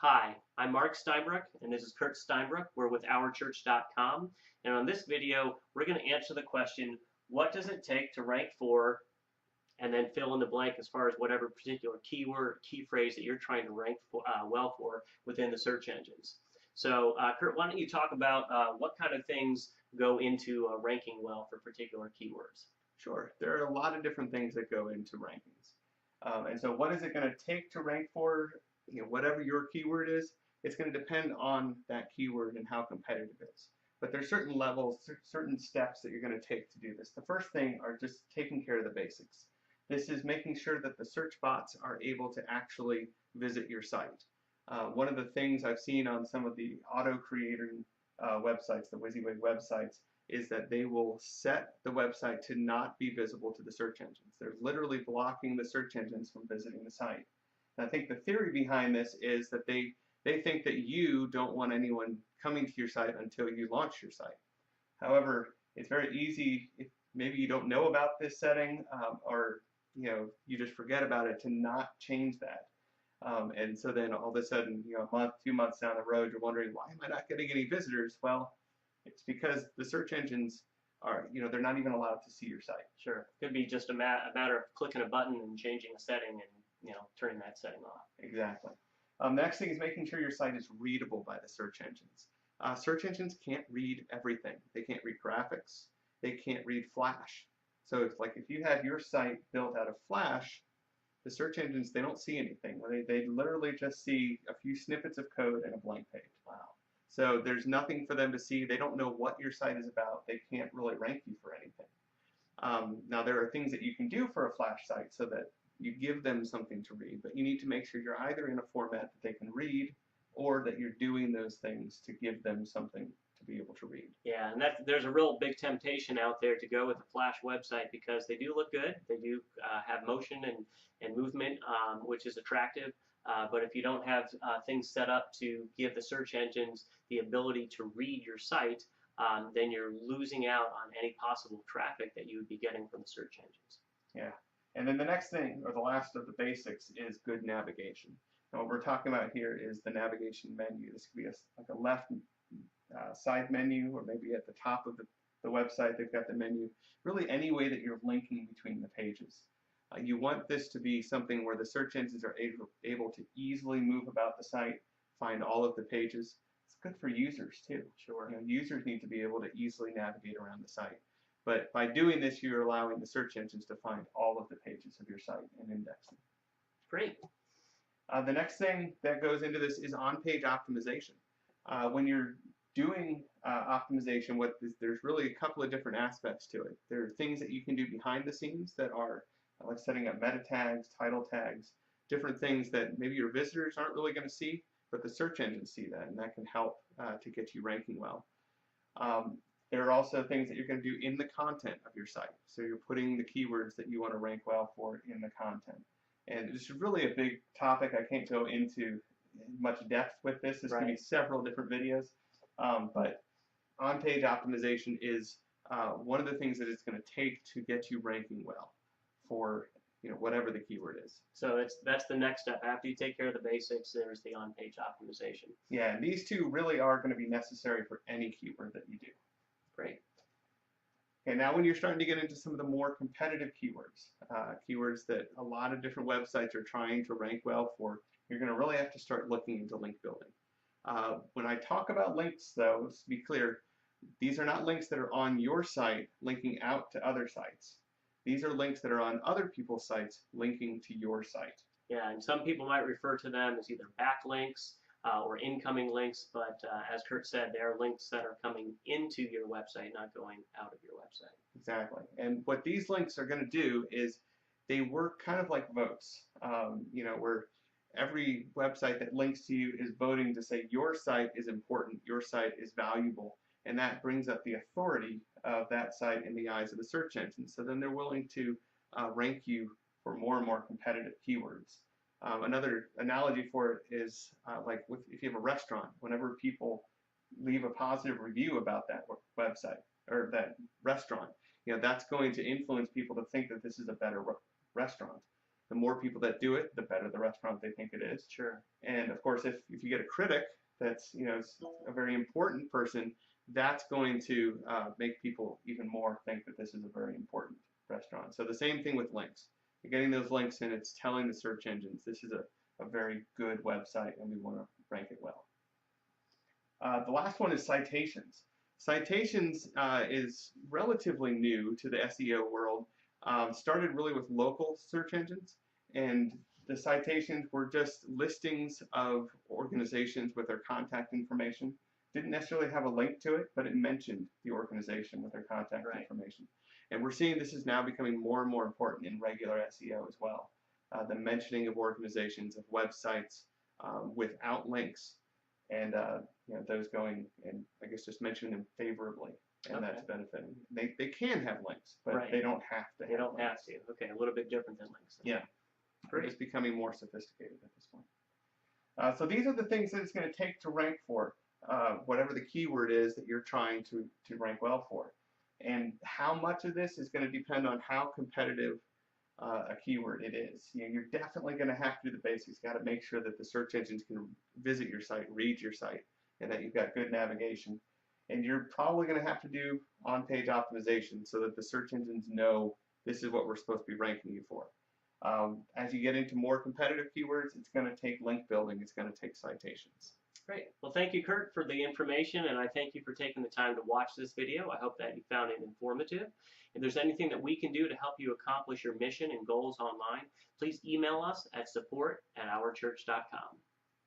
Hi, I'm Mark Steinbrook, and this is Kurt Steinbrook. We're with OurChurch.com, and on this video, we're going to answer the question, what does it take to rank for, and then fill in the blank as far as whatever particular keyword, key phrase that you're trying to rank for, well for within the search engines. So, Kurt, why don't you talk about what kind of things go into ranking well for particular keywords? Sure. There are a lot of different things that go into rankings. And so what is it going to take to rank for, whatever your keyword is? It's going to depend on that keyword and how competitive it is. But there's certain levels, certain steps that you're going to take to do this. The first thing are just taking care of the basics. This is making sure that the search bots are able to actually visit your site. One of the things I've seen on some of the auto-creating websites, the WYSIWYG websites, is that they will set the website to not be visible to the search engines. They're literally blocking the search engines from visiting the site. And I think the theory behind this is that they think that you don't want anyone coming to your site until you launch your site. However, it's very easy, if maybe you don't know about this setting or you just forget about it, to not change that. And so then all of a sudden, a month, 2 months down the road, you're wondering, why am I not getting any visitors? Well, it's because the search engines are, they're not even allowed to see your site. Sure. Could be just a matter of clicking a button and changing a setting and turning that setting off. Exactly. The next thing is making sure your site is readable by the search engines. Search engines can't read everything. They can't read graphics. They can't read Flash. So it's like if you have your site built out of Flash, the search engines, they don't see anything. They literally just see a few snippets of code and a blank page. Wow. So there's nothing for them to see. They don't know what your site is about. They can't really rank you for anything. Now there are things that you can do for a Flash site so that you give them something to read, but you need to make sure you're either in a format that they can read or that you're doing those things to give them something to be able to read. Yeah, and there's a real big temptation out there to go with a Flash website because they do look good. They do have motion and movement, which is attractive. But if you don't have things set up to give the search engines the ability to read your site, then you're losing out on any possible traffic that you would be getting from the search engines. Yeah. And then the next thing, or the last of the basics, is good navigation. And what we're talking about here is the navigation menu. This could be like a left side menu, or maybe at the top of the website they've got the menu. Really any way that you're linking between the pages. You want this to be something where the search engines are able to easily move about the site, find all of the pages. It's good for users too. Sure. Users need to be able to easily navigate around the site. But by doing this, you're allowing the search engines to find all of the pages of your site and index them. Great. The next thing that goes into this is on-page optimization. When you're doing optimization, there's really a couple of different aspects to it. There are things that you can do behind the scenes that are like setting up meta tags, title tags, different things that maybe your visitors aren't really going to see, but the search engines see that, and that can help to get you ranking well. There are also things that you're going to do in the content of your site. So you're putting the keywords that you want to rank well for in the content. And this is really a big topic. I can't go into much depth with this. There's going to be several different videos. But on-page optimization is one of the things that it's going to take to get you ranking well for whatever the keyword is. So that's the next step. After you take care of the basics, there's the on-page optimization. Yeah, and these two really are going to be necessary for any keyword that you do. Great. Okay, now when you're starting to get into some of the more competitive keywords, keywords that a lot of different websites are trying to rank well for, you're going to really have to start looking into link building. When I talk about links, though, to be clear, these are not links that are on your site linking out to other sites. These are links that are on other people's sites linking to your site. Yeah, and some people might refer to them as either backlinks or incoming links, but as Kurt said, they are links that are coming into your website, not going out of your website. Exactly. And what these links are going to do is they work kind of like votes, where every website that links to you is voting to say your site is important, your site is valuable, and that brings up the authority of that site in the eyes of the search engine. So then they're willing to rank you for more and more competitive keywords. Another analogy for it is if you have a restaurant, whenever people leave a positive review about that website or that restaurant, that's going to influence people to think that this is a better restaurant. The more people that do it, the better the restaurant they think it is. Sure. And of course, if you get a critic that's, is a very important person, that's going to make people even more think that this is a very important restaurant. So the same thing with links. You're getting those links and it's telling the search engines this is a very good website and we want to rank it well. The last one is citations. Citations is relatively new to the SEO world. Started really with local search engines, and the citations were just listings of organizations with their contact information. Didn't necessarily have a link to it, but it mentioned the organization with their contact information. And we're seeing this is now becoming more and more important in regular SEO as well. The mentioning of organizations, of websites without links, and those going, and I guess just mentioning them favorably, and that's benefiting. They can have links, but they don't have to. They don't have to. Okay, a little bit different than links. Yeah, it's becoming more sophisticated at this point. So these are the things that it's going to take to rank for whatever the keyword is that you're trying to rank well for. And how much of this is going to depend on how competitive a keyword it is. You're definitely going to have to do the basics. Got to make sure that the search engines can visit your site, read your site, and that you've got good navigation. And you're probably going to have to do on-page optimization so that the search engines know this is what we're supposed to be ranking you for. As you get into more competitive keywords, it's going to take link building. It's going to take citations. Great. Well, thank you, Kurt, for the information, and I thank you for taking the time to watch this video. I hope that you found it informative. If there's anything that we can do to help you accomplish your mission and goals online, please email us at support@OurChurch.com.